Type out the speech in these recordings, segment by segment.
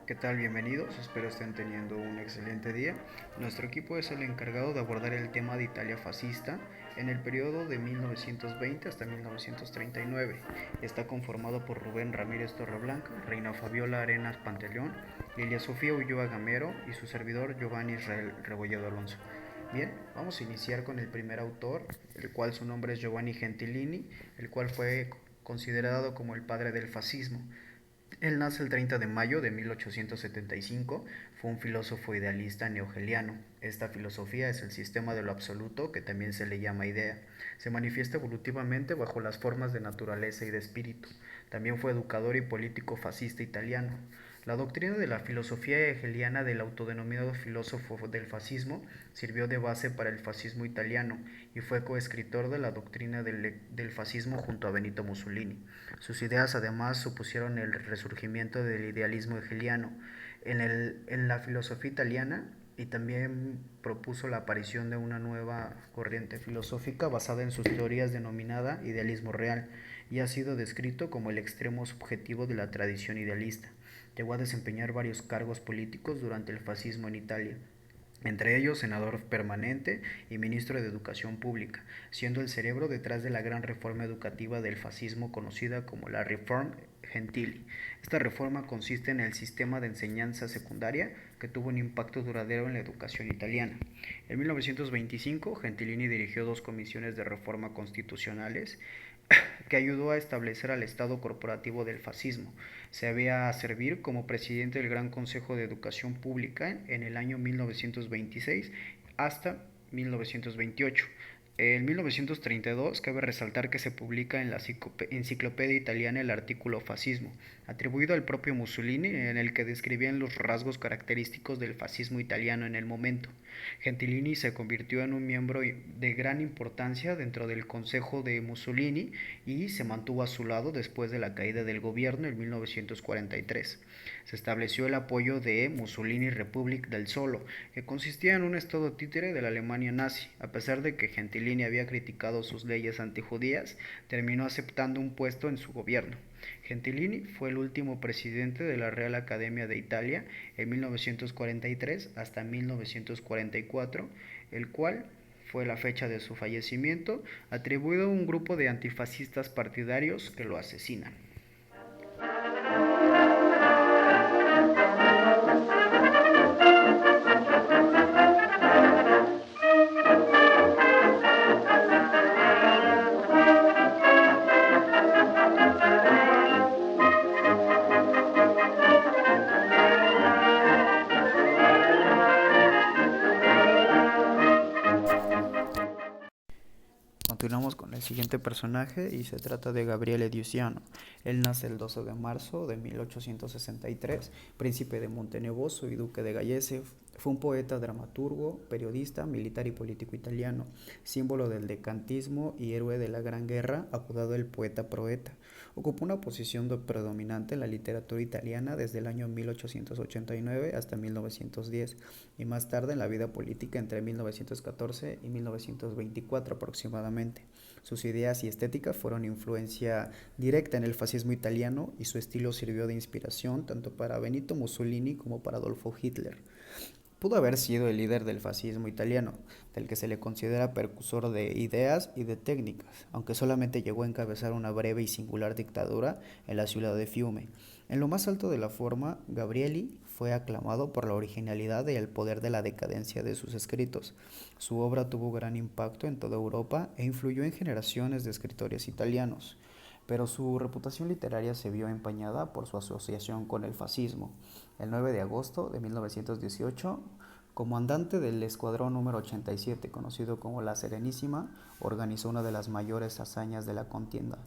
¿Qué tal? Bienvenidos, espero estén teniendo un excelente día. Nuestro equipo es el encargado de abordar el tema de Italia fascista en el periodo de 1920 hasta 1939. Está conformado por Rubén Ramírez Torreblanca, Reina Fabiola Arenas Pantaleón, Lilia Sofía Ulloa Gamero y su servidor Giovanni Israel Rebolledo Alonso. Bien, vamos a iniciar con el primer autor, el cual su nombre es Giovanni Gentilini, el cual fue considerado como el padre del fascismo. Él nace el 30 de mayo de 1875, fue un filósofo idealista neohegeliano. Esta filosofía es el sistema de lo absoluto, que también se le llama idea. Se manifiesta evolutivamente bajo las formas de naturaleza y de espíritu. También fue educador y político fascista italiano. La doctrina de la filosofía hegeliana del autodenominado filósofo del fascismo sirvió de base para el fascismo italiano y fue coescritor de la doctrina del fascismo junto a Benito Mussolini. Sus ideas además supusieron el resurgimiento del idealismo hegeliano en la filosofía italiana y también propuso la aparición de una nueva corriente filosófica basada en sus teorías denominada idealismo real y ha sido descrito como el extremo subjetivo de la tradición idealista. Llegó a desempeñar varios cargos políticos durante el fascismo en Italia, entre ellos senador permanente y ministro de Educación Pública, siendo el cerebro detrás de la gran reforma educativa del fascismo conocida como la Reforma Gentili. Esta reforma consiste en el sistema de enseñanza secundaria que tuvo un impacto duradero en la educación italiana. En 1925, Gentilini dirigió dos comisiones de reforma constitucionales que ayudó a establecer al Estado corporativo del fascismo. Se había a servir como presidente del Gran Consejo de Educación Pública en el año 1926 hasta 1928. En 1932 cabe resaltar que se publica en la Enciclopedia Italiana el artículo Fascismo, atribuido al propio Mussolini, en el que describían los rasgos característicos del fascismo italiano en el momento. Gentilini se convirtió en un miembro de gran importancia dentro del Consejo de Mussolini y se mantuvo a su lado después de la caída del gobierno en 1943. Se estableció el apoyo de Mussolini Republic del Solo, que consistía en un estado títere de la Alemania nazi. A pesar de que Gentilini había criticado sus leyes antijudías, terminó aceptando un puesto en su gobierno. Gentilini fue el último presidente de la Real Academia de Italia en 1943 hasta 1944, el cual fue la fecha de su fallecimiento, atribuido a un grupo de antifascistas partidarios que lo asesinan. Continuamos con el siguiente personaje y se trata de Gabriele Diuziano. Él nace el 12 de marzo de 1863, príncipe de Montenevoso y duque de Gallese. Fue un poeta, dramaturgo, periodista, militar y político italiano, símbolo del decantismo y héroe de la Gran Guerra, apodado el poeta proeta. Ocupó una posición predominante en la literatura italiana desde el año 1889 hasta 1910 y más tarde en la vida política entre 1914 y 1924 aproximadamente. Sus ideas y estética fueron influencia directa en el fascismo italiano y su estilo sirvió de inspiración tanto para Benito Mussolini como para Adolfo Hitler. Pudo haber sido el líder del fascismo italiano, del que se le considera precursor de ideas y de técnicas, aunque solamente llegó a encabezar una breve y singular dictadura en la ciudad de Fiume. En lo más alto de la forma, Gabrieli fue aclamado por la originalidad y el poder de la decadencia de sus escritos. Su obra tuvo gran impacto en toda Europa e influyó en generaciones de escritores italianos, pero su reputación literaria se vio empañada por su asociación con el fascismo. El 9 de agosto de 1918, comandante del escuadrón número 87, conocido como la Serenísima, organizó una de las mayores hazañas de la contienda,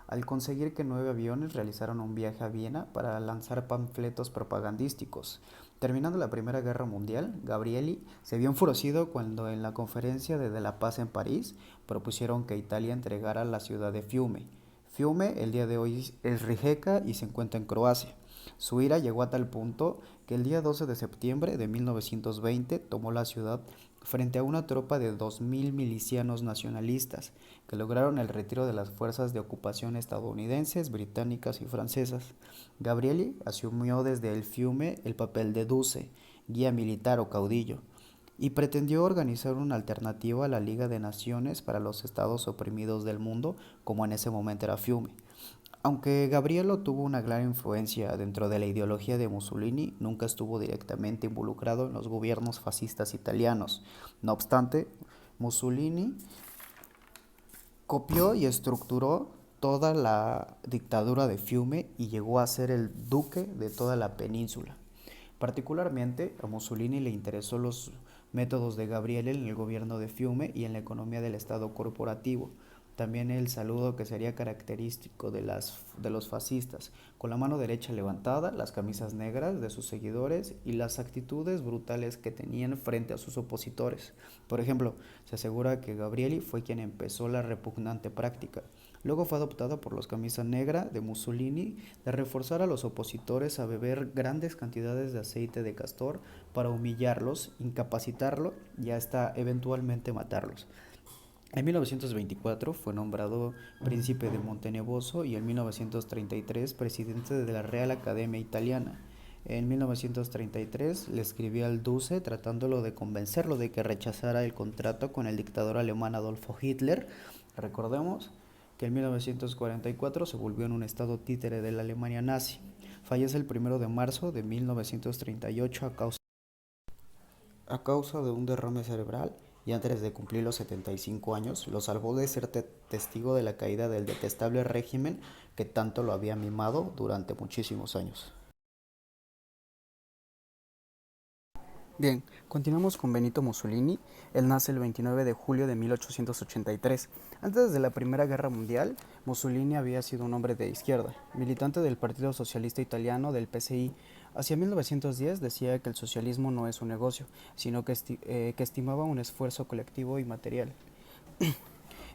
al conseguir que 9 aviones realizaran un viaje a Viena para lanzar panfletos propagandísticos. Terminando la Primera Guerra Mundial, Gabrieli se vio enfurecido cuando en la conferencia de la paz en París propusieron que Italia entregara la ciudad de Fiume. Fiume el día de hoy es Rijeka y se encuentra en Croacia. Su ira llegó a tal punto que el día 12 de septiembre de 1920 tomó la ciudad frente a una tropa de 2.000 milicianos nacionalistas que lograron el retiro de las fuerzas de ocupación estadounidenses, británicas y francesas. Gabrieli asumió desde el Fiume el papel de duce, guía militar o caudillo, y pretendió organizar una alternativa a la Liga de Naciones para los estados oprimidos del mundo, como en ese momento era Fiume. Aunque Gabrielo tuvo una gran influencia dentro de la ideología de Mussolini, nunca estuvo directamente involucrado en los gobiernos fascistas italianos. No obstante, Mussolini copió y estructuró toda la dictadura de Fiume y llegó a ser el duque de toda la península. Particularmente a Mussolini le interesó los métodos de Gabriele en el gobierno de Fiume y en la economía del Estado corporativo. También el saludo que sería característico de los fascistas, con la mano derecha levantada, las camisas negras de sus seguidores y las actitudes brutales que tenían frente a sus opositores. Por ejemplo, se asegura que Gabrieli fue quien empezó la repugnante práctica. Luego fue adoptada por los camisa negra de Mussolini de reforzar a los opositores a beber grandes cantidades de aceite de castor para humillarlos, incapacitarlos y hasta eventualmente matarlos. En 1924 fue nombrado príncipe de Montenevoso y en 1933 presidente de la Real Academia Italiana. En 1933 le escribió al Duce tratándolo de convencerlo de que rechazara el contrato con el dictador alemán Adolfo Hitler. Recordemos que en 1944 se volvió en un estado títere de la Alemania nazi. Fallece el 1 de marzo de 1938 a causa de un derrame cerebral y antes de cumplir los 75 años lo salvó de ser testigo de la caída del detestable régimen que tanto lo había mimado durante muchísimos años. Bien, continuamos con Benito Mussolini. Él nace el 29 de julio de 1883. Antes de la Primera Guerra Mundial, Mussolini había sido un hombre de izquierda, militante del Partido Socialista Italiano del PSI. Hacia 1910 decía que el socialismo no es un negocio, sino que estimaba un esfuerzo colectivo y material.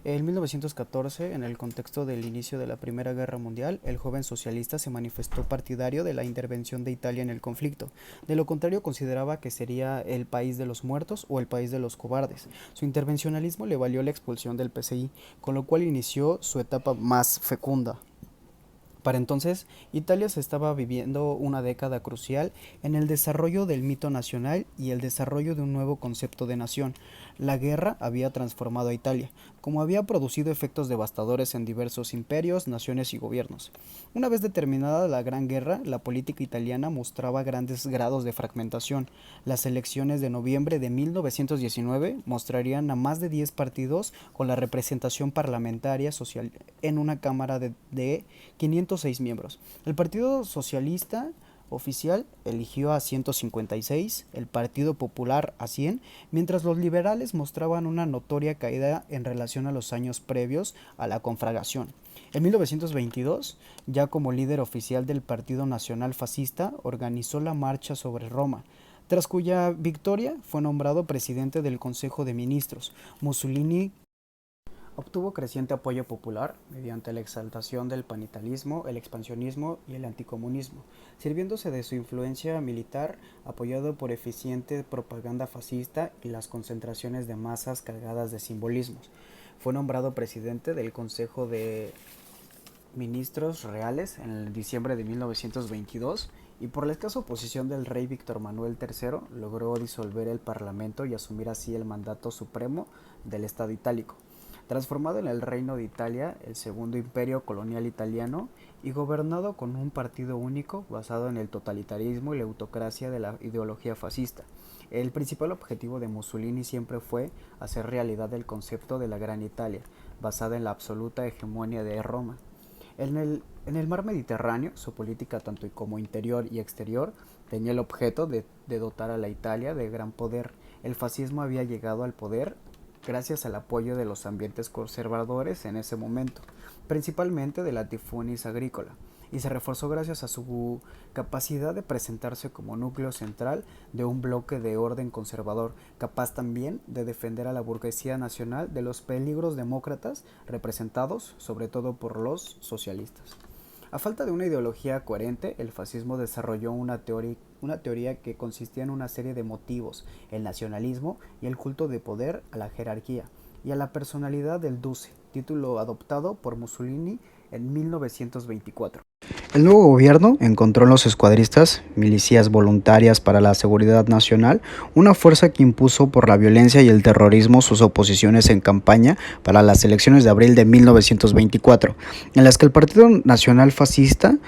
En 1914, en el contexto del inicio de la Primera Guerra Mundial, el joven socialista se manifestó partidario de la intervención de Italia en el conflicto. De lo contrario, consideraba que sería el país de los muertos o el país de los cobardes. Su intervencionalismo le valió la expulsión del PSI, con lo cual inició su etapa más fecunda. Para entonces, Italia se estaba viviendo una década crucial en el desarrollo del mito nacional y el desarrollo de un nuevo concepto de nación. La guerra había transformado a Italia, como había producido efectos devastadores en diversos imperios, naciones y gobiernos. Una vez determinada la Gran Guerra, la política italiana mostraba grandes grados de fragmentación. Las elecciones de noviembre de 1919 mostrarían a más de 10 partidos con la representación parlamentaria social en una cámara de 506 miembros. El Partido Socialista oficial eligió a 156, el Partido Popular a 100, mientras los liberales mostraban una notoria caída en relación a los años previos a la conflagración. En 1922, ya como líder oficial del Partido Nacional Fascista, organizó la Marcha sobre Roma, tras cuya victoria fue nombrado presidente del Consejo de Ministros. Mussolini obtuvo creciente apoyo popular mediante la exaltación del panitalismo, el expansionismo y el anticomunismo, sirviéndose de su influencia militar apoyado por eficiente propaganda fascista y las concentraciones de masas cargadas de simbolismos. Fue nombrado presidente del Consejo de Ministros Reales en diciembre de 1922 y por la escasa oposición del rey Víctor Manuel III logró disolver el parlamento y asumir así el mandato supremo del Estado itálico. Transformado en el Reino de Italia, el segundo imperio colonial italiano, y gobernado con un partido único basado en el totalitarismo y la autocracia de la ideología fascista. El principal objetivo de Mussolini siempre fue hacer realidad el concepto de la Gran Italia, basada en la absoluta hegemonía de Roma. En el mar Mediterráneo, su política tanto como interior y exterior tenía el objeto de dotar a la Italia de gran poder. El fascismo había llegado al poder gracias al apoyo de los ambientes conservadores en ese momento, principalmente de latifundios agrícola, y se reforzó gracias a su capacidad de presentarse como núcleo central de un bloque de orden conservador, capaz también de defender a la burguesía nacional de los peligros demócratas representados sobre todo por los socialistas. A falta de una ideología coherente, el fascismo desarrolló una teoría que consistía en una serie de motivos: el nacionalismo y el culto de poder a la jerarquía y a la personalidad del Duce, título adoptado por Mussolini en 1924. El nuevo gobierno encontró en los escuadristas, milicias voluntarias para la seguridad nacional, una fuerza que impuso por la violencia y el terrorismo sus oposiciones en campaña para las elecciones de abril de 1924, en las que el Partido Nacional Fascista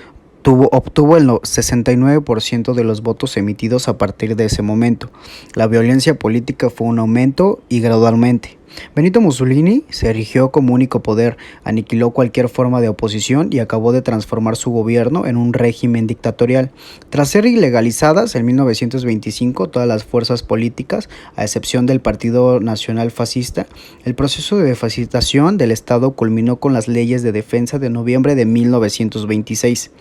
obtuvo el 69% de los votos emitidos a partir de ese momento. La violencia política fue un aumento y gradualmente. Benito Mussolini se erigió como único poder, aniquiló cualquier forma de oposición y acabó de transformar su gobierno en un régimen dictatorial. Tras ser ilegalizadas en 1925 todas las fuerzas políticas, a excepción del Partido Nacional Fascista, el proceso de fascitación del Estado culminó con las leyes de defensa de noviembre de 1926.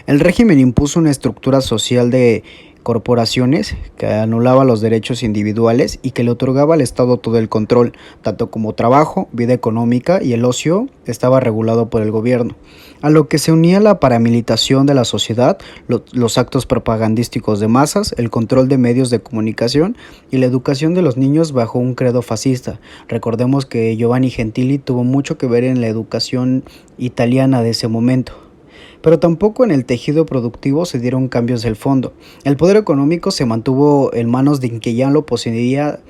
El régimen impuso una estructura social de corporaciones que anulaba los derechos individuales y que le otorgaba al Estado todo el control, tanto como trabajo, vida económica y el ocio estaba regulado por el gobierno, a lo que se unía la paramilitación de la sociedad, los actos propagandísticos de masas, el control de medios de comunicación y la educación de los niños bajo un credo fascista. Recordemos que Giovanni Gentili tuvo mucho que ver en la educación italiana de ese momento. Pero tampoco en el tejido productivo se dieron cambios del fondo. El poder económico se mantuvo en manos de quien ya lo poseía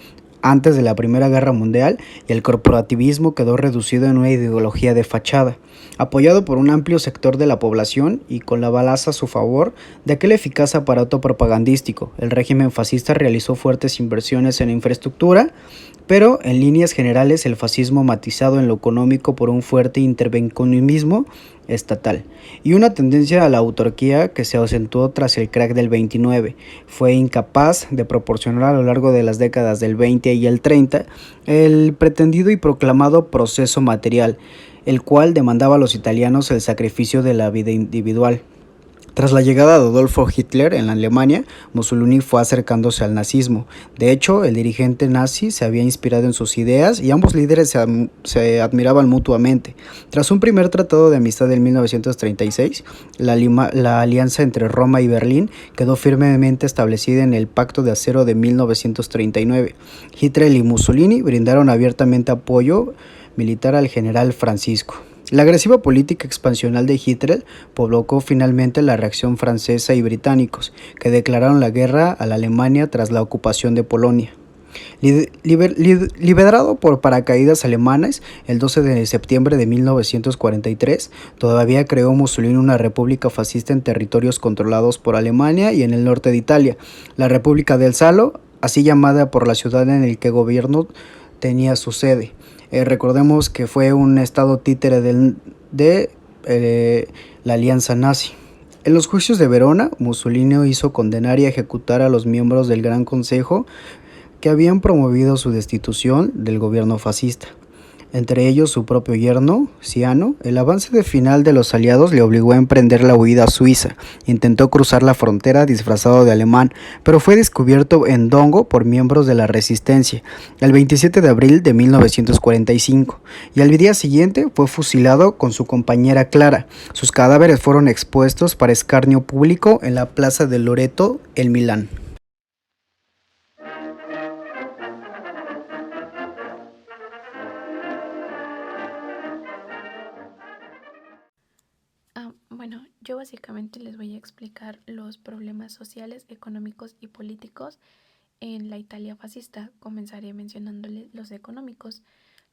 antes de la Primera Guerra Mundial y el corporativismo quedó reducido en una ideología de fachada, apoyado por un amplio sector de la población y con la balanza a su favor de aquel eficaz aparato propagandístico. El régimen fascista realizó fuertes inversiones en infraestructura, pero en líneas generales el fascismo matizado en lo económico por un fuerte intervencionismo estatal y una tendencia a la autarquía que se acentuó tras el crack del 29. Fue incapaz de proporcionar a lo largo de las décadas del 20 y el 30 el pretendido y proclamado proceso material, el cual demandaba a los italianos el sacrificio de la vida individual. Tras la llegada de Adolfo Hitler en la Alemania, Mussolini fue acercándose al nazismo. De hecho, el dirigente nazi se había inspirado en sus ideas y ambos líderes se admiraban mutuamente. Tras un primer tratado de amistad en 1936, la alianza entre Roma y Berlín quedó firmemente establecida en el Pacto de Acero de 1939. Hitler y Mussolini brindaron abiertamente apoyo militar al general Francisco. La agresiva política expansional de Hitler provocó finalmente la reacción francesa y británicos, que declararon la guerra a la Alemania tras la ocupación de Polonia. Liberado por paracaídas alemanes el 12 de septiembre de 1943, todavía creó Mussolini una república fascista en territorios controlados por Alemania y en el norte de Italia, la República del Salo, así llamada por la ciudad en la que el gobierno tenía su sede. Recordemos que fue un estado títere de la alianza nazi. En los juicios de Verona, Mussolini hizo condenar y ejecutar a los miembros del Gran Consejo que habían promovido su destitución del gobierno fascista. Entre ellos su propio yerno, Ciano. El avance final de los aliados le obligó a emprender la huida a Suiza. Intentó cruzar la frontera disfrazado de alemán, pero fue descubierto en Dongo por miembros de la resistencia el 27 de abril de 1945, y al día siguiente fue fusilado con su compañera Clara. Sus cadáveres fueron expuestos para escarnio público en la plaza de Loreto, en Milán. Bueno, yo básicamente les voy a explicar los problemas sociales, económicos y políticos en la Italia fascista. Comenzaré mencionándoles los económicos.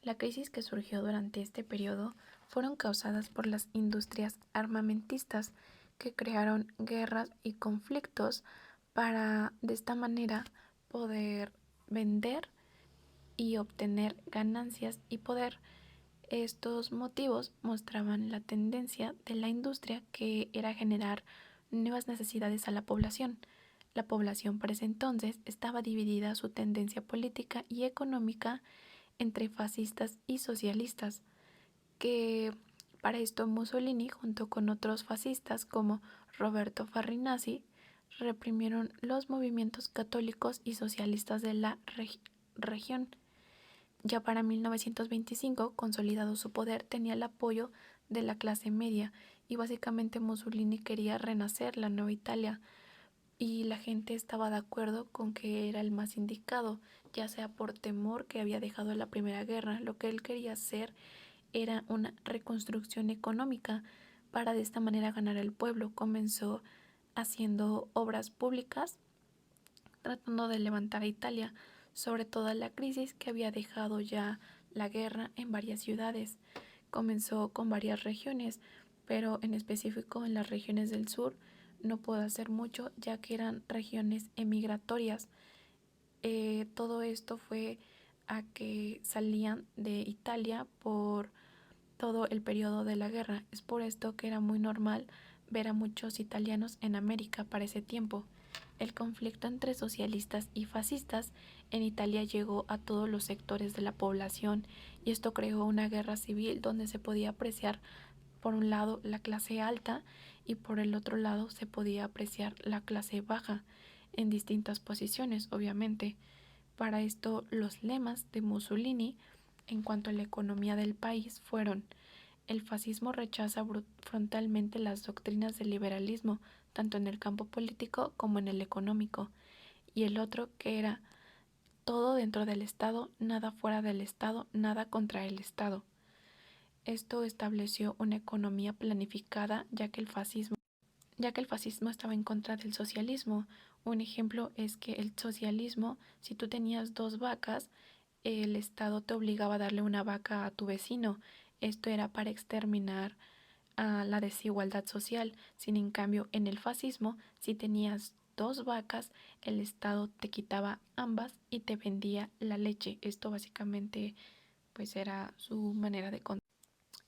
La crisis que surgió durante este periodo fueron causadas por las industrias armamentistas que crearon guerras y conflictos para de esta manera poder vender y obtener ganancias y poder. Estos motivos mostraban la tendencia de la industria, que era generar nuevas necesidades a la población. La población para ese entonces estaba dividida su tendencia política y económica entre fascistas y socialistas, que para esto Mussolini, junto con otros fascistas como Roberto Farrinazzi, reprimieron los movimientos católicos y socialistas de la región. Ya para 1925, consolidado su poder, tenía el apoyo de la clase media y básicamente Mussolini quería renacer la nueva Italia y la gente estaba de acuerdo con que era el más indicado, ya sea por temor que había dejado la Primera Guerra. Lo que él quería hacer era una reconstrucción económica para de esta manera ganar al pueblo. Comenzó haciendo obras públicas, tratando de levantar a Italia, sobre toda la crisis que había dejado ya la guerra en varias ciudades. Comenzó con varias regiones, pero en específico en las regiones del sur no pudo hacer mucho ya que eran regiones emigratorias. Todo esto fue a que salían de Italia por todo el periodo de la guerra. Es por esto que era muy normal ver a muchos italianos en América para ese tiempo. El conflicto entre socialistas y fascistas en Italia llegó a todos los sectores de la población y esto creó una guerra civil donde se podía apreciar por un lado la clase alta y por el otro lado se podía apreciar la clase baja en distintas posiciones, obviamente. Para esto los lemas de Mussolini en cuanto a la economía del país fueron: el fascismo rechaza frontalmente las doctrinas del liberalismo, tanto en el campo político como en el económico. Y el otro que era: todo dentro del Estado, nada fuera del Estado, nada contra el Estado. Esto estableció una economía planificada, ya que el fascismo estaba en contra del socialismo. Un ejemplo es que el socialismo, si tú tenías 2 vacas, el Estado te obligaba a darle una vaca a tu vecino. Esto era para exterminar a la desigualdad social. Sin en cambio, en el fascismo, si tenías 2 vacas, el Estado te quitaba ambas y te vendía la leche. Esto básicamente pues era su manera de controlar.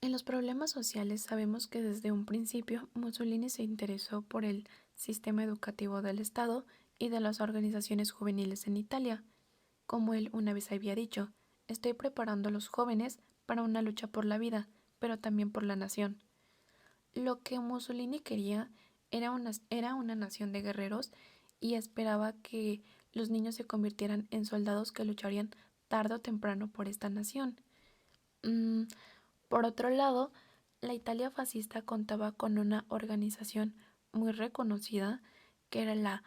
En los problemas sociales sabemos que desde un principio Mussolini se interesó por el sistema educativo del Estado y de las organizaciones juveniles en Italia. Como él una vez había dicho: estoy preparando a los jóvenes para una lucha por la vida, pero también por la nación. Lo que Mussolini quería era una nación de guerreros y esperaba que los niños se convirtieran en soldados que lucharían tarde o temprano por esta nación. Mm, por otro lado, la Italia fascista contaba con una organización muy reconocida que era la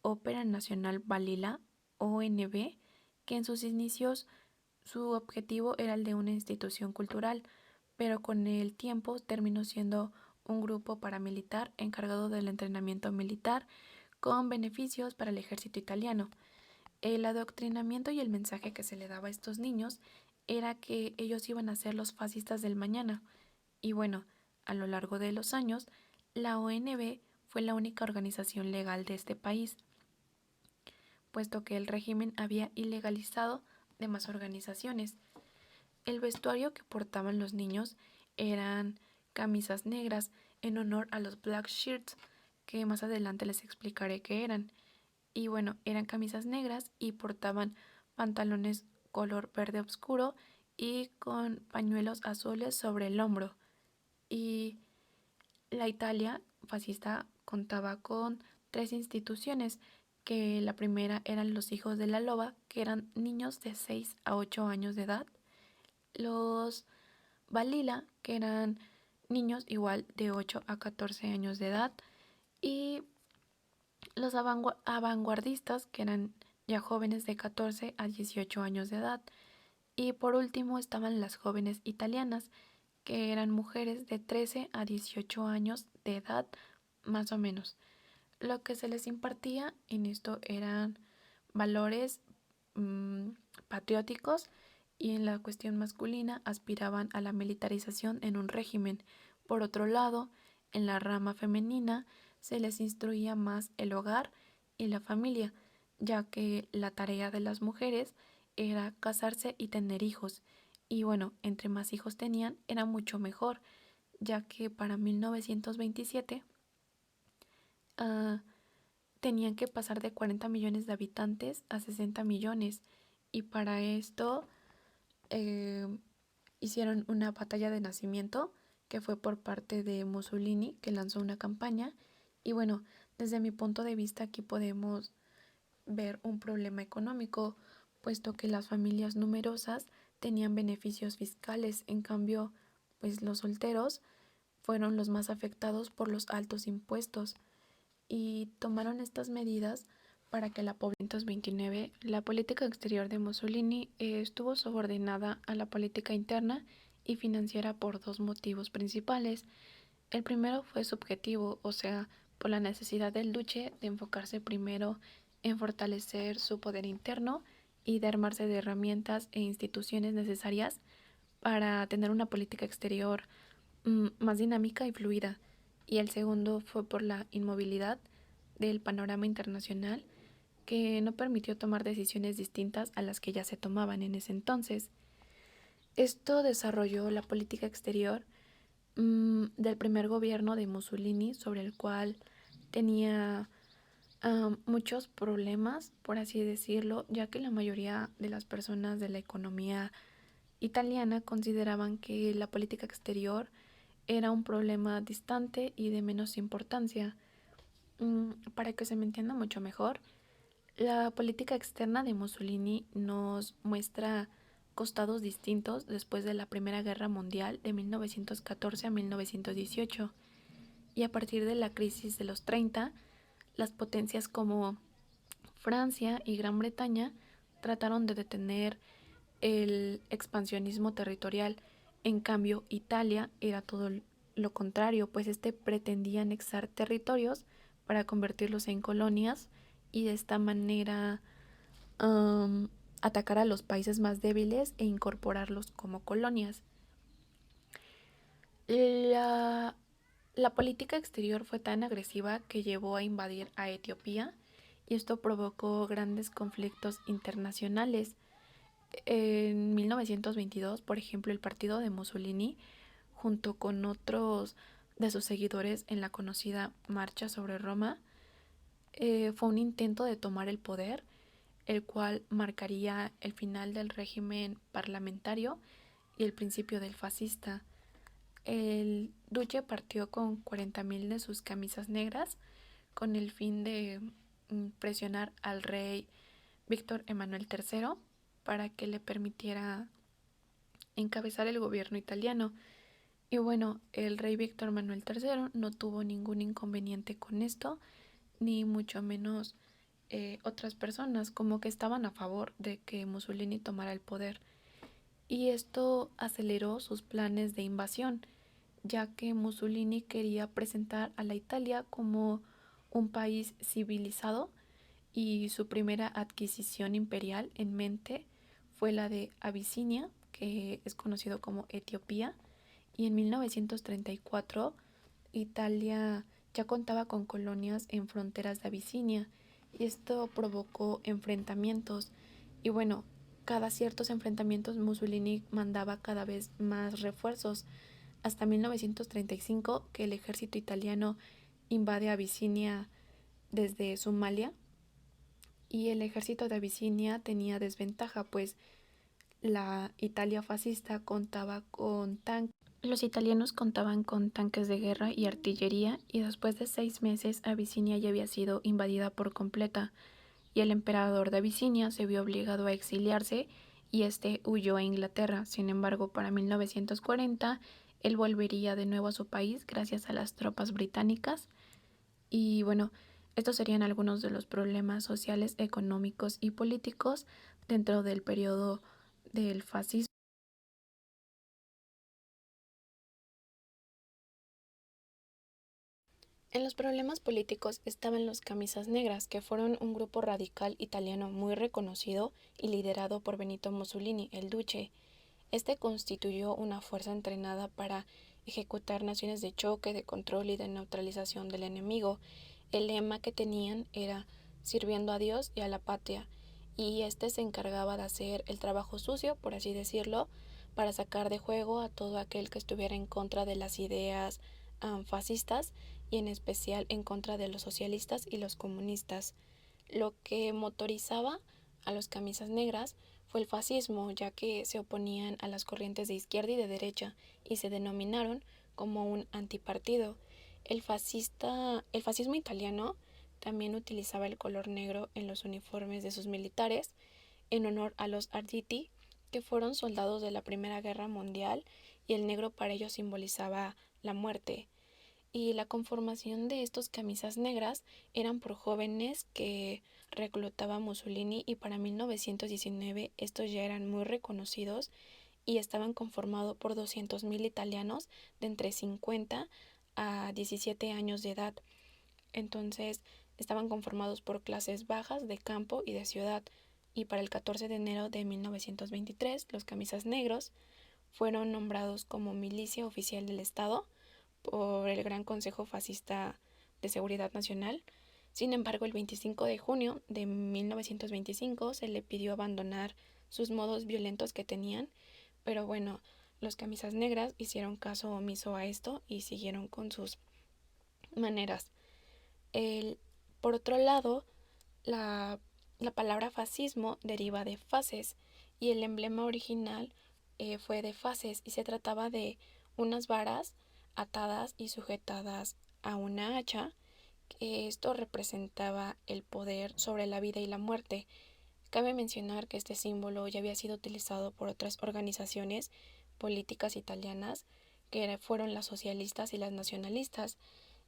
Ópera Nacional Balila, ONB, que en sus inicios su objetivo era el de una institución cultural, pero con el tiempo terminó siendo un grupo paramilitar encargado del entrenamiento militar con beneficios para el ejército italiano. El adoctrinamiento y el mensaje que se le daba a estos niños era que ellos iban a ser los fascistas del mañana. Y bueno, a lo largo de los años, la ONB fue la única organización legal de este país, puesto que el régimen había ilegalizado demás organizaciones. El vestuario que portaban los niños eran camisas negras en honor a los Black Shirts, que más adelante les explicaré qué eran. Y bueno, eran camisas negras y portaban pantalones color verde oscuro y con pañuelos azules sobre el hombro. Y la Italia fascista contaba con 3 instituciones, que la primera eran los hijos de la loba, que eran niños de 6 a 8 años de edad, los Balila, que eran niños igual de 8 a 14 años de edad, y los vanguardistas, que eran ya jóvenes de 14 a 18 años de edad. Y por último estaban las jóvenes italianas, que eran mujeres de 13 a 18 años de edad, más o menos. Lo que se les impartía en esto eran valores mmm, patrióticos, y en la cuestión masculina aspiraban a la militarización en un régimen. Por otro lado, en la rama femenina se les instruía más el hogar y la familia, ya que la tarea de las mujeres era casarse y tener hijos. Y bueno, entre más hijos tenían, era mucho mejor, ya que para 1927 uh, tenían que pasar de 40 millones de habitantes a 60 millones. Y para esto eh, hicieron una batalla de nacimiento que fue por parte de Mussolini, que lanzó una campaña. Y bueno, desde mi punto de vista aquí podemos ver un problema económico, puesto que las familias numerosas tenían beneficios fiscales, en cambio pues los solteros fueron los más afectados por los altos impuestos y tomaron estas medidas para que la población. En 1929, la política exterior de Mussolini estuvo subordinada a la política interna y financiera por dos motivos principales. El primero fue subjetivo, o sea, por la necesidad del duce de enfocarse primero en fortalecer su poder interno y de armarse de herramientas e instituciones necesarias para tener una política exterior más dinámica y fluida. Y el segundo fue por la inmovilidad del panorama internacional que no permitió tomar decisiones distintas a las que ya se tomaban en ese entonces. Esto desarrolló la política exterior del primer gobierno de Mussolini, sobre el cual tenía muchos problemas, por así decirlo, ya que la mayoría de las personas de la economía italiana consideraban que la política exterior era un problema distante y de menos importancia. Para que se me entienda mucho mejor, la política externa de Mussolini nos muestra costados distintos después de la Primera Guerra Mundial de 1914 a 1918 y a partir de la crisis de los 30, las potencias como Francia y Gran Bretaña trataron de detener el expansionismo territorial. En cambio, Italia era todo lo contrario, pues este pretendía anexar territorios para convertirlos en colonias y de esta manera atacar a los países más débiles e incorporarlos como colonias. La, la política exterior fue tan agresiva que llevó a invadir a Etiopía y esto provocó grandes conflictos internacionales. En 1922, por ejemplo, el partido de Mussolini, junto con otros de sus seguidores en la conocida Marcha sobre Roma, fue un intento de tomar el poder, el cual marcaría el final del régimen parlamentario y el principio del fascista. El duque partió con 40.000 de sus camisas negras con el fin de presionar al rey Víctor Emanuel III para que le permitiera encabezar el gobierno italiano. Y bueno, el rey Víctor Manuel III no tuvo ningún inconveniente con esto, ni mucho menos otras personas, como que estaban a favor de que Mussolini tomara el poder. Y esto aceleró sus planes de invasión, ya que Mussolini quería presentar a la Italia como un país civilizado y su primera adquisición imperial en mente fue la de Abisinia, que es conocido como Etiopía, y en 1934 Italia ya contaba con colonias en fronteras de Abisinia y esto provocó enfrentamientos y bueno, cada ciertos enfrentamientos Mussolini mandaba cada vez más refuerzos hasta 1935 que el ejército italiano invade Abisinia desde Somalia y el ejército de Abisinia tenía desventaja pues la Italia fascista contaba con tanques. Los italianos contaban con tanques de guerra y artillería y después de 6 meses Abisinia ya había sido invadida por completa y el emperador de Abisinia se vio obligado a exiliarse y este huyó a Inglaterra. Sin embargo, para 1940 él volvería de nuevo a su país gracias a las tropas británicas y bueno, estos serían algunos de los problemas sociales, económicos y políticos dentro del periodo del fascismo. En los problemas políticos estaban los Camisas Negras, que fueron un grupo radical italiano muy reconocido y liderado por Benito Mussolini, el Duce. Este constituyó una fuerza entrenada para ejecutar naciones de choque, de control y de neutralización del enemigo. El lema que tenían era sirviendo a Dios y a la patria, y este se encargaba de hacer el trabajo sucio, por así decirlo, para sacar de juego a todo aquel que estuviera en contra de las ideas fascistas y en especial en contra de los socialistas y los comunistas. Lo que motorizaba a los Camisas Negras fue el fascismo, ya que se oponían a las corrientes de izquierda y de derecha y se denominaron como un antipartido. El fascismo italiano también utilizaba el color negro en los uniformes de sus militares en honor a los Arditi, que fueron soldados de la Primera Guerra Mundial, y el negro para ellos simbolizaba la muerte. Y la conformación de estos camisas negras eran por jóvenes que reclutaba Mussolini, y para 1919 estos ya eran muy reconocidos y estaban conformados por 200.000 italianos de entre 50 a 17 años de edad. Entonces estaban conformados por clases bajas de campo y de ciudad. Y para el 14 de enero de 1923 los camisas negros fueron nombrados como milicia oficial del Estado por el Gran Consejo Fascista de Seguridad Nacional. Sin embargo, el 25 de junio de 1925 se le pidió abandonar sus modos violentos que tenían, pero bueno, los camisas negras hicieron caso omiso a esto y siguieron con sus maneras. El, por otro lado, la, la palabra fascismo deriva de fases, y el emblema original fue de fases, y se trataba de unas varas atadas y sujetadas a una hacha, que esto representaba el poder sobre la vida y la muerte. Cabe mencionar que este símbolo ya había sido utilizado por otras organizaciones políticas italianas, que fueron las socialistas y las nacionalistas,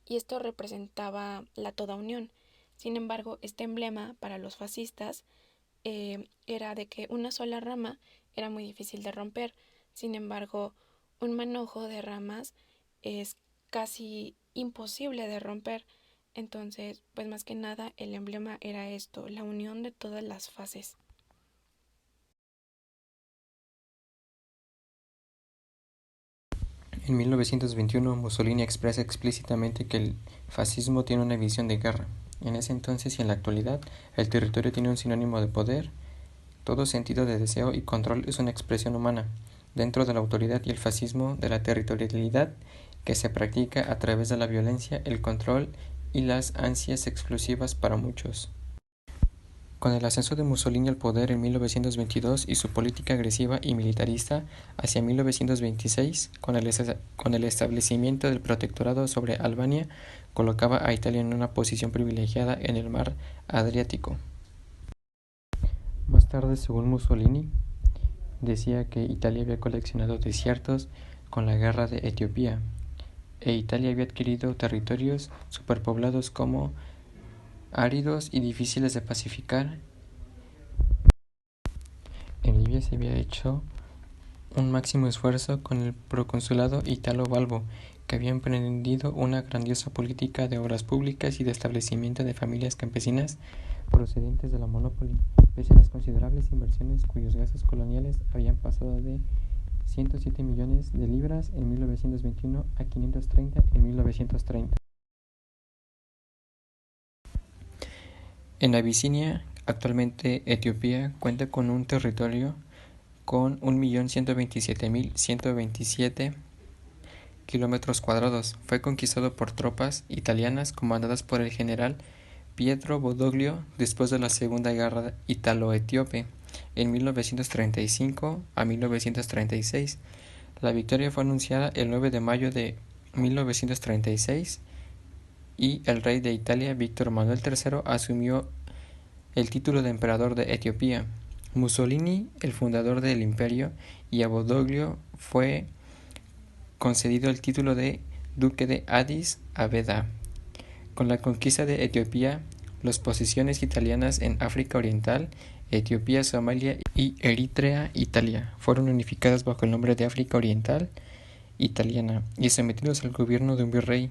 y esto representaba la toda unión. Sin embargo, este emblema para los fascistas era de que una sola rama era muy difícil de romper. Sin embargo, un manojo de ramas es casi imposible de romper. Entonces, pues más que nada el emblema era esto, la unión de todas las fases. En 1921, Mussolini expresa explícitamente que el fascismo tiene una visión de guerra. En ese entonces y en la actualidad, el territorio tiene un sinónimo de poder. Todo sentido de deseo y control es una expresión humana, dentro de la autoridad y el fascismo de la territorialidad que se practica a través de la violencia, el control y las ansias exclusivas para muchos. Con el ascenso de Mussolini al poder en 1922 y su política agresiva y militarista hacia 1926, con el establecimiento del protectorado sobre Albania, colocaba a Italia en una posición privilegiada en el mar Adriático. Más tarde, según Mussolini, decía que Italia había coleccionado desiertos con la guerra de Etiopía, e Italia había adquirido territorios superpoblados como áridos y difíciles de pacificar. En Libia se había hecho un máximo esfuerzo con el proconsulado Italo Balbo, que había emprendido una grandiosa política de obras públicas y de establecimiento de familias campesinas procedentes de la monópoli, pese a las considerables inversiones cuyos gastos coloniales habían pasado de 107 millones de libras en 1921 a 530 en 1930. En Abisinia, actualmente Etiopía, cuenta con un territorio con 1.127.127 kilómetros cuadrados. Fue conquistado por tropas italianas comandadas por el general Pietro Badoglio después de la Segunda Guerra Italo-Etíope en 1935 a 1936. La victoria fue anunciada el 9 de mayo de 1936 y el rey de Italia, Víctor Manuel III, asumió el título de emperador de Etiopía. Mussolini, el fundador del imperio, y a Badoglio fue concedido el título de duque de Addis Abeba. Con la conquista de Etiopía, las posesiones italianas en África Oriental, Etiopía, Somalia y Eritrea, Italia, fueron unificadas bajo el nombre de África Oriental Italiana y sometidos al gobierno de un virrey.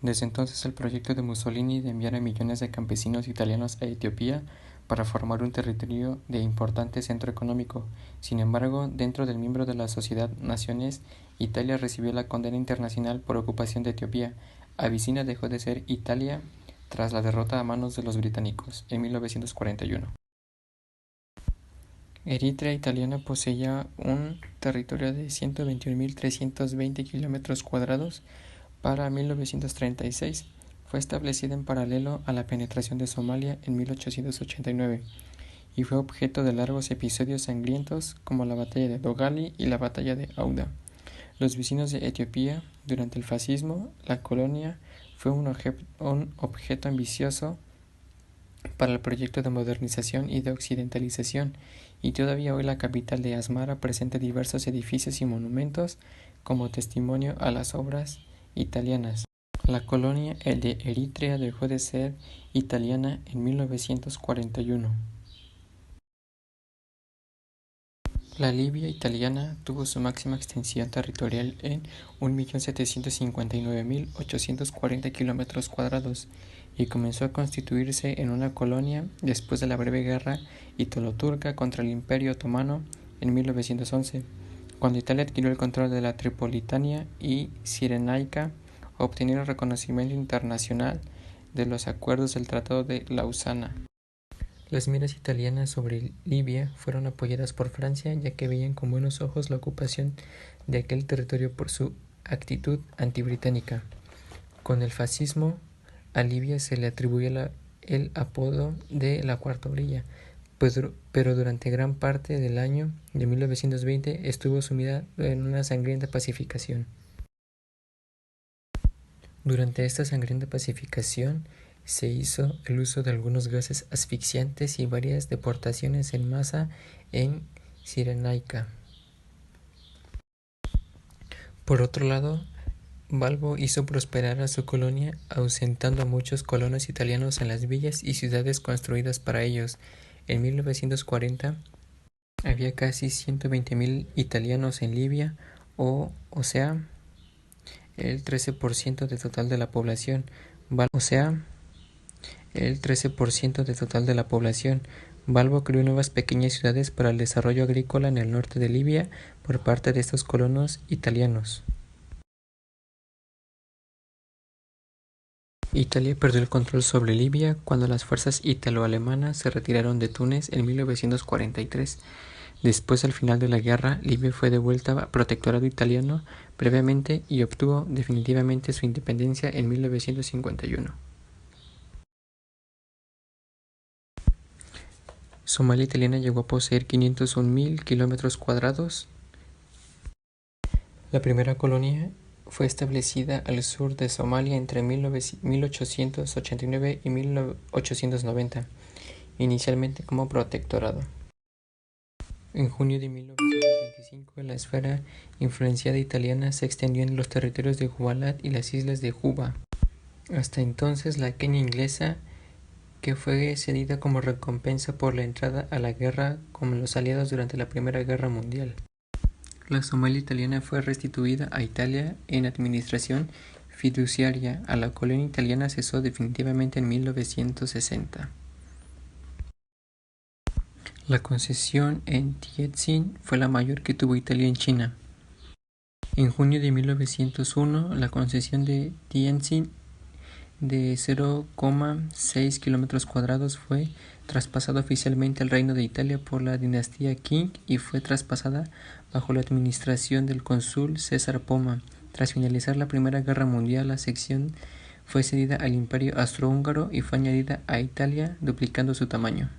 Desde entonces, el proyecto de Mussolini de enviar a millones de campesinos italianos a Etiopía para formar un territorio de importante centro económico. Sin embargo, dentro del miembro de la Sociedad Naciones, Italia recibió la condena internacional por ocupación de Etiopía. Abisinia dejó de ser Italia tras la derrota a manos de los británicos en 1941. Eritrea italiana poseía un territorio de 121.320 kilómetros cuadrados. Para 1936 fue establecida en paralelo a la penetración de Somalia en 1889 y fue objeto de largos episodios sangrientos como la batalla de Dogali y la batalla de Auda. Los vecinos de Etiopía, durante el fascismo, la colonia fue un objeto ambicioso para el proyecto de modernización y de occidentalización, y todavía hoy la capital de Asmara presenta diversos edificios y monumentos como testimonio a las obras italianas. La colonia de Eritrea dejó de ser italiana en 1941. La Libia italiana tuvo su máxima extensión territorial en 1.759.840 km² y comenzó a constituirse en una colonia después de la breve guerra ítalo-turca contra el Imperio Otomano en 1911, cuando Italia adquirió el control de la Tripolitania y Cirenaica, obteniendo el reconocimiento internacional de los acuerdos del Tratado de Lausana. Las miras italianas sobre Libia fueron apoyadas por Francia, ya que veían con buenos ojos la ocupación de aquel territorio por su actitud antibritánica. Con el fascismo, a Libia se le atribuye el apodo de la Cuarta Orilla, pero durante gran parte del año de 1920 estuvo sumida en una sangrienta pacificación. Durante esta sangrienta pacificación se hizo el uso de algunos gases asfixiantes y varias deportaciones en masa en Cirenaica. Por otro lado, Balbo hizo prosperar a su colonia, ausentando a muchos colonos italianos en las villas y ciudades construidas para ellos. En 1940 había casi 120.000 italianos en Libia, o sea, el 13% del total de la población. Balbo creó nuevas pequeñas ciudades para el desarrollo agrícola en el norte de Libia por parte de estos colonos italianos. Italia perdió el control sobre Libia cuando las fuerzas italo-alemanas se retiraron de Túnez en 1943. Después, al final de la guerra, Libia fue devuelta a protectorado italiano brevemente y obtuvo definitivamente su independencia en 1951. Somalia italiana llegó a poseer 501.000 km². La primera colonia fue establecida al sur de Somalia entre 1889 y 1890, inicialmente como protectorado. En junio de 1925, la esfera influenciada italiana se extendió en los territorios de Jubalat y las islas de Juba. Hasta entonces, la Kenia inglesa, que fue cedida como recompensa por la entrada a la guerra con los aliados durante la Primera Guerra Mundial. La Somalia italiana fue restituida a Italia en administración fiduciaria. A la colonia italiana cesó definitivamente en 1960. La concesión en Tientsin fue la mayor que tuvo Italia en China. En junio de 1901, la concesión de Tientsin de 0,6 km² fue traspasada oficialmente al Reino de Italia por la dinastía Qing y fue traspasada bajo la administración del cónsul César Poma. Tras finalizar la Primera Guerra Mundial, la sección fue cedida al Imperio Austrohúngaro y fue añadida a Italia, duplicando su tamaño.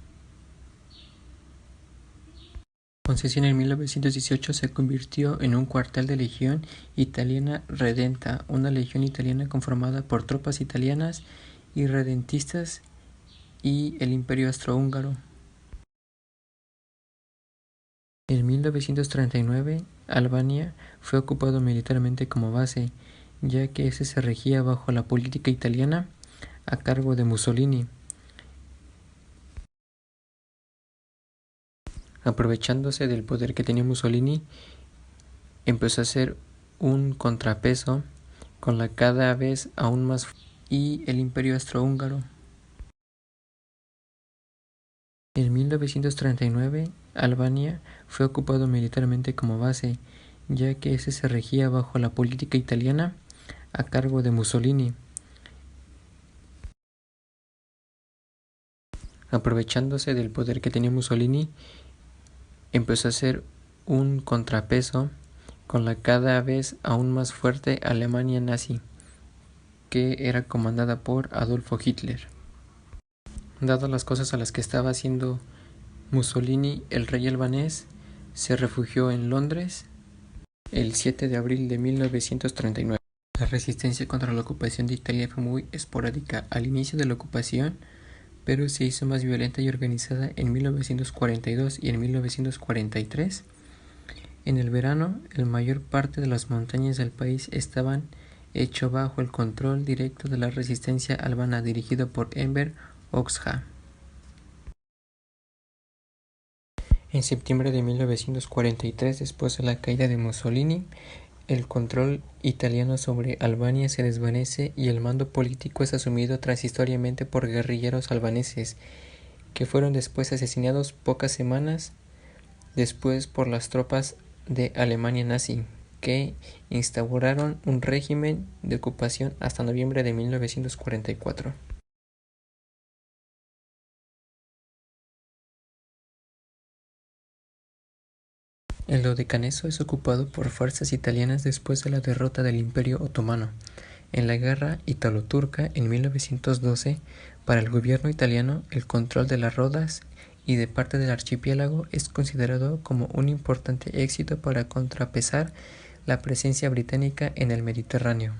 La concesión en 1918 se convirtió en un cuartel de Legión Italiana Redenta, una legión italiana conformada por tropas italianas y redentistas y el Imperio Austrohúngaro. En 1939, Albania fue ocupado militarmente como base, ya que ese se regía bajo la política italiana a cargo de Mussolini. Aprovechándose del poder que tenía Mussolini, empezó a ser un contrapeso con la cada vez aún más y el Imperio Austrohúngaro. En 1939, Albania fue ocupado militarmente como base, ya que ese se regía bajo la política italiana a cargo de Mussolini. Aprovechándose del poder que tenía Mussolini, empezó a ser un contrapeso con la cada vez aún más fuerte Alemania nazi, que era comandada por Adolfo Hitler. Dadas las cosas a las que estaba haciendo Mussolini, el rey albanés se refugió en Londres el 7 de abril de 1939. La resistencia contra la ocupación de Italia fue muy esporádica al inicio de la ocupación, pero se hizo más violenta y organizada en 1942 y en 1943. En el verano, la mayor parte de las montañas del país estaban hecho bajo el control directo de la resistencia albana dirigido por Enver Hoxha. En septiembre de 1943, después de la caída de Mussolini, el control italiano sobre Albania se desvanece y el mando político es asumido transitoriamente por guerrilleros albaneses, que fueron después asesinados pocas semanas después por las tropas de Alemania nazi, que instauraron un régimen de ocupación hasta noviembre de 1944. El Dodecaneso es ocupado por fuerzas italianas después de la derrota del Imperio Otomano. En la guerra ítalo-turca en 1912, para el gobierno italiano, el control de las Rodas y de parte del archipiélago es considerado como un importante éxito para contrapesar la presencia británica en el Mediterráneo.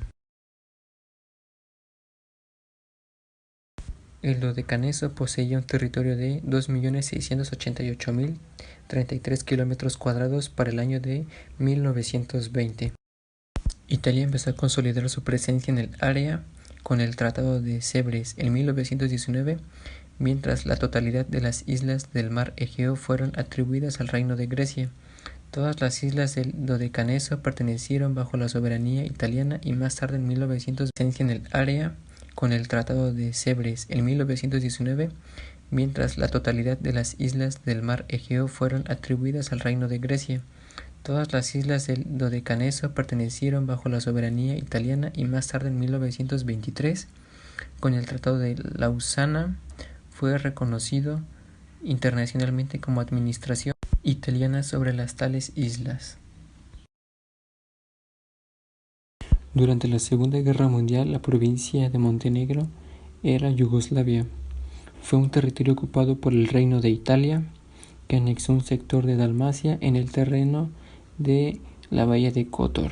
El Dodecaneso poseía un territorio de 2.688.033 km² para el año de 1920. Italia empezó a consolidar su presencia en el área con el Tratado de Sèvres en 1919, mientras la totalidad de las islas del mar Egeo fueron atribuidas al Reino de Grecia. Todas las islas del Dodecaneso pertenecieron bajo la soberanía italiana y más tarde en 1920 presencia en el área con el Tratado de Sèvres en 1919, mientras la totalidad de las islas del mar Egeo fueron atribuidas al Reino de Grecia. Todas las islas del Dodecaneso pertenecieron bajo la soberanía italiana y más tarde en 1923, con el Tratado de Lausana, fue reconocido internacionalmente como administración italiana sobre las tales islas. Durante la Segunda Guerra Mundial, la provincia de Montenegro era Yugoslavia. Fue un territorio ocupado por el Reino de Italia, que anexó un sector de Dalmacia en el terreno de la bahía de Kotor.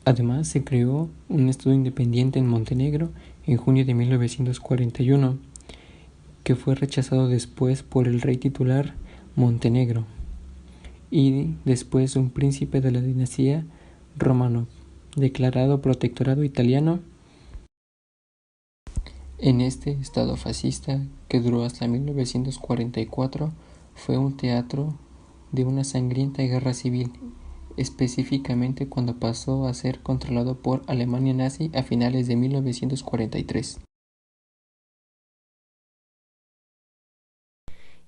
Además, se creó un estado independiente en Montenegro en junio de 1941, que fue rechazado después por el rey titular Montenegro y después un príncipe de la dinastía Romanov, declarado protectorado italiano. En este estado fascista, que duró hasta 1944, fue un teatro de una sangrienta guerra civil, específicamente cuando pasó a ser controlado por Alemania nazi a finales de 1943.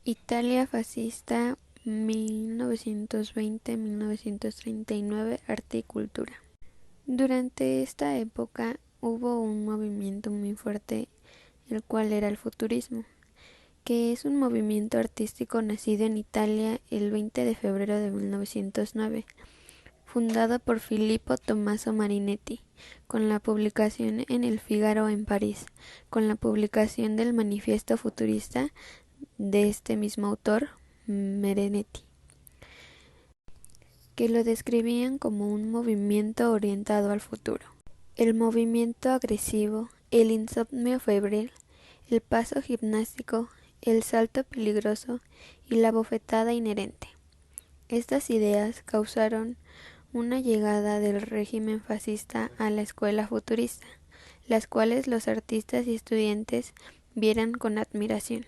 Italia fascista 1920-1939, arte y cultura. Durante esta época hubo un movimiento muy fuerte, el cual era el futurismo, que es un movimiento artístico nacido en Italia el 20 de febrero de 1909, fundado por Filippo Tommaso Marinetti, con la publicación en El Figaro en París, con la publicación del manifiesto futurista de este mismo autor, Marinetti, que lo describían como un movimiento orientado al futuro. El movimiento agresivo, el insomnio febril, el paso gimnástico, el salto peligroso y la bofetada inherente. Estas ideas causaron una llegada del régimen fascista a la escuela futurista, las cuales los artistas y estudiantes vieran con admiración.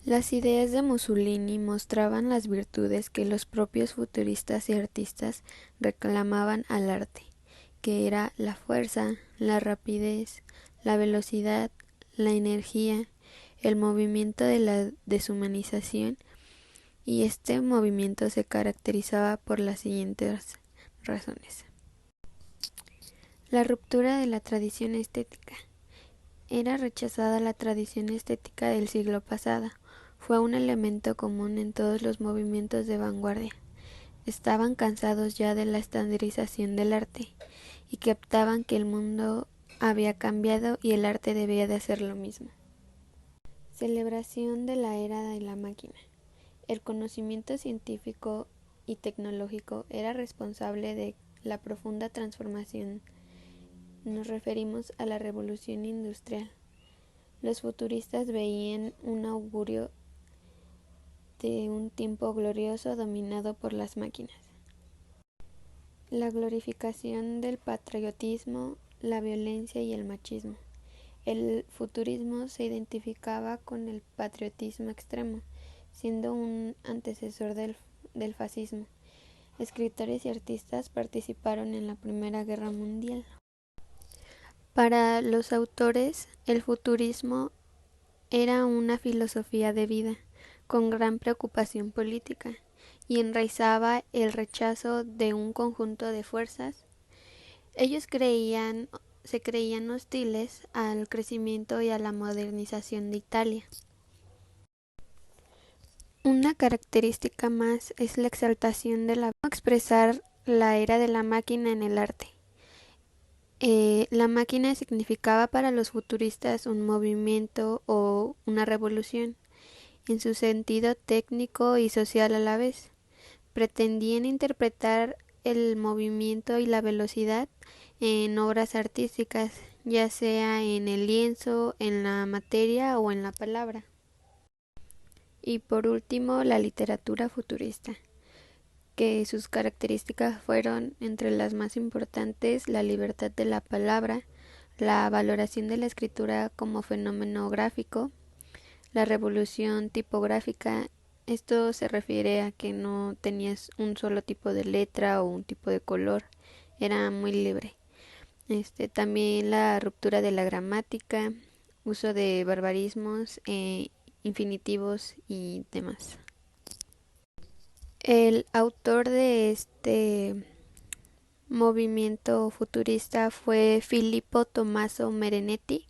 Las ideas de Mussolini mostraban las virtudes que los propios futuristas y artistas reclamaban al arte, que era la fuerza, la rapidez, la velocidad, la energía, el movimiento de la deshumanización, y este movimiento se caracterizaba por las siguientes razones. La ruptura de la tradición estética. Era rechazada la tradición estética del siglo pasado. Fue un elemento común en todos los movimientos de vanguardia. Estaban cansados ya de la estandarización del arte y captaban que el mundo había cambiado y el arte debía de hacer lo mismo. Celebración de la era de la máquina. El conocimiento científico y tecnológico era responsable de la profunda transformación. Nos referimos a la revolución industrial. Los futuristas veían un augurio de un tiempo glorioso dominado por las máquinas. La glorificación del patriotismo, la violencia y el machismo. El futurismo se identificaba con el patriotismo extremo, siendo un antecesor del fascismo. Escritores y artistas participaron en la Primera Guerra Mundial. Para los autores, el futurismo era una filosofía de vida, con gran preocupación política, y enraizaba el rechazo de un conjunto de fuerzas. Ellos se creían hostiles al crecimiento y a la modernización de Italia. Una característica más es la exaltación de la expresar la era de la máquina en el arte. La máquina significaba para los futuristas un movimiento o una revolución, en su sentido técnico y social a la vez. Pretendían interpretar el movimiento y la velocidad en obras artísticas, ya sea en el lienzo, en la materia o en la palabra. Y por último, la literatura futurista, que sus características fueron, entre las más importantes, la libertad de la palabra, la valoración de la escritura como fenómeno gráfico, la revolución tipográfica. Esto se refiere a que no tenías un solo tipo de letra o un tipo de color, era muy libre. También la ruptura de la gramática, uso de barbarismos, infinitivos y demás. El autor de este movimiento futurista fue Filippo Tommaso Marinetti,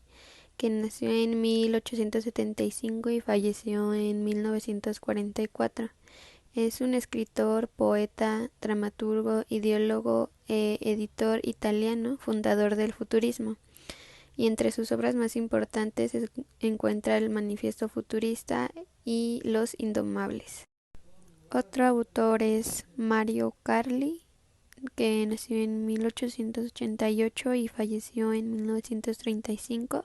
que nació en 1875 y falleció en 1944. Es un escritor, poeta, dramaturgo, ideólogo e editor italiano, fundador del futurismo. Y entre sus obras más importantes se encuentra el Manifiesto Futurista y Los Indomables. Otro autor es Mario Carli, que nació en 1888 y falleció en 1935,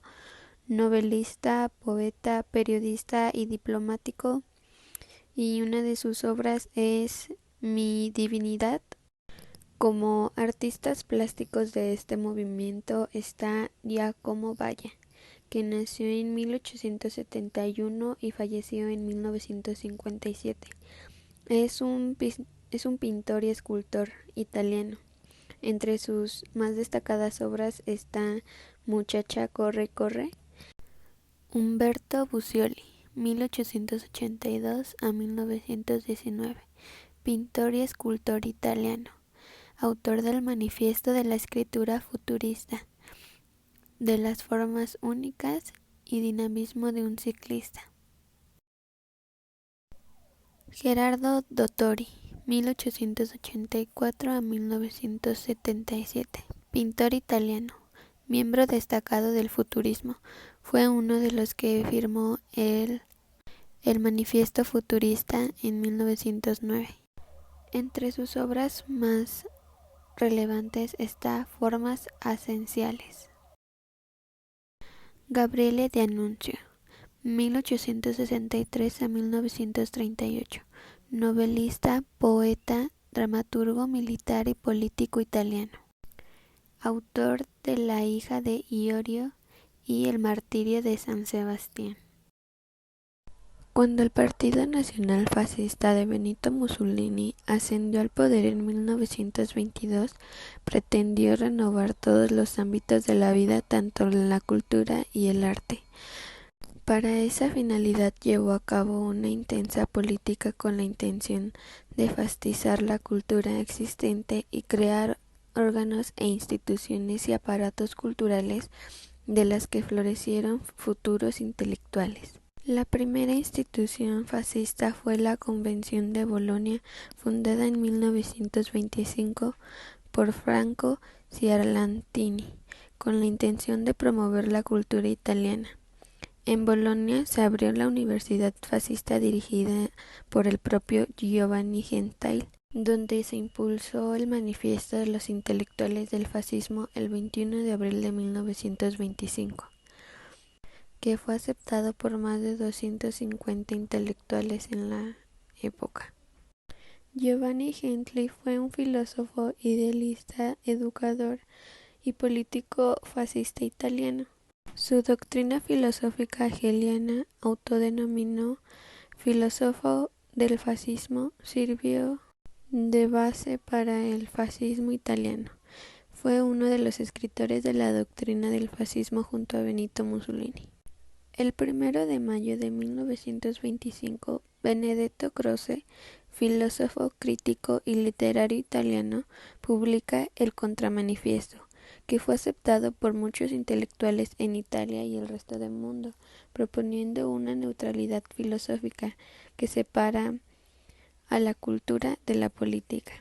novelista, poeta, periodista y diplomático, y una de sus obras es Mi Divinidad. Como artistas plásticos de este movimiento está Giacomo Balla, que nació en 1871 y falleció en 1957. Es un pintor y escultor italiano. Entre sus más destacadas obras está Muchacha corre, corre. Umberto Buscioli, 1882 a 1919, pintor y escultor italiano, autor del Manifiesto de la Escritura Futurista, de las formas únicas y dinamismo de un ciclista. Gerardo Dottori, 1884 a 1977, pintor italiano, miembro destacado del futurismo. Fue uno de los que firmó el Manifiesto Futurista en 1909. Entre sus obras más relevantes está Formas Esenciales. Gabriele D'Annunzio, 1863 a 1938, novelista, poeta, dramaturgo, militar y político italiano. Autor de La hija de Iorio y El martirio de San Sebastián. Cuando el Partido Nacional Fascista de Benito Mussolini ascendió al poder en 1922, pretendió renovar todos los ámbitos de la vida, tanto la cultura y el arte. Para esa finalidad llevó a cabo una intensa política con la intención de fascizar la cultura existente y crear órganos e instituciones y aparatos culturales de las que florecieron futuros intelectuales. La primera institución fascista fue la Convención de Bolonia, fundada en 1925 por Franco Ciarlantini, con la intención de promover la cultura italiana. En Bolonia se abrió la universidad fascista dirigida por el propio Giovanni Gentile, donde se impulsó el Manifiesto de los Intelectuales del Fascismo el 21 de abril de 1925, que fue aceptado por más de 250 intelectuales en la época. Giovanni Gentili fue un filósofo, idealista, educador y político fascista italiano. Su doctrina filosófica hegeliana, autodenominó filósofo del fascismo, sirvió de base para el fascismo italiano. Fue uno de los escritores de la doctrina del fascismo junto a Benito Mussolini. El 1 de mayo de 1925, Benedetto Croce, filósofo, crítico y literario italiano, publica el Contramanifiesto, que fue aceptado por muchos intelectuales en Italia y el resto del mundo, proponiendo una neutralidad filosófica que separa a la cultura de la política.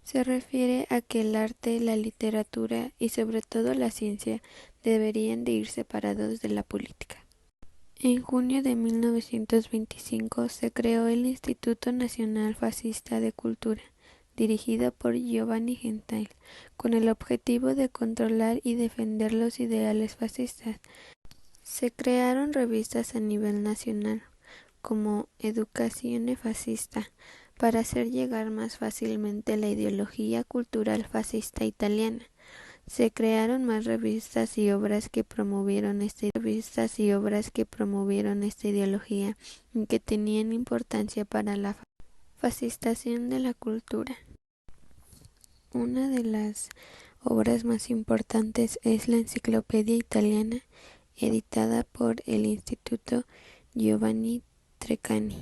Se refiere a que el arte, la literatura y sobre todo la ciencia deberían de ir separados de la política. En junio de 1925 se creó el Instituto Nacional Fascista de Cultura, dirigido por Giovanni Gentili, con el objetivo de controlar y defender los ideales fascistas. Se crearon revistas a nivel nacional, como Educazione Fascista, para hacer llegar más fácilmente la ideología cultural fascista italiana. Se crearon más revistas y obras que promovieron esta ideología y que tenían importancia para la fascistación de la cultura. Una de las obras más importantes es la Enciclopedia Italiana, editada por el Instituto Giovanni Treccani.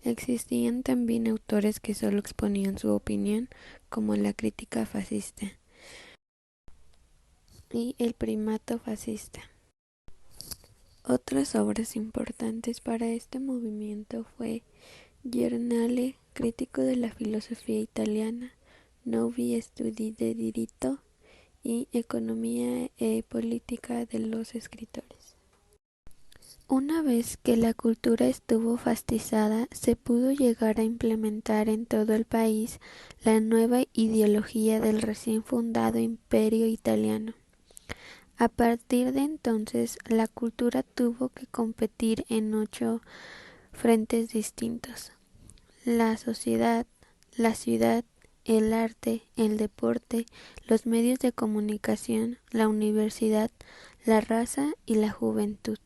Existían también autores que solo exponían su opinión, como la crítica fascista y el primato fascista. Otras obras importantes para este movimiento fue Giornale, crítico de la filosofía italiana, Nuovi studi di diritto y Economía e política de los escritores. Una vez que la cultura estuvo fascizada, se pudo llegar a implementar en todo el país la nueva ideología del recién fundado Imperio Italiano. A partir de entonces, la cultura tuvo que competir en 8 frentes distintos: la sociedad, la ciudad, el arte, el deporte, los medios de comunicación, la universidad, la raza y la juventud.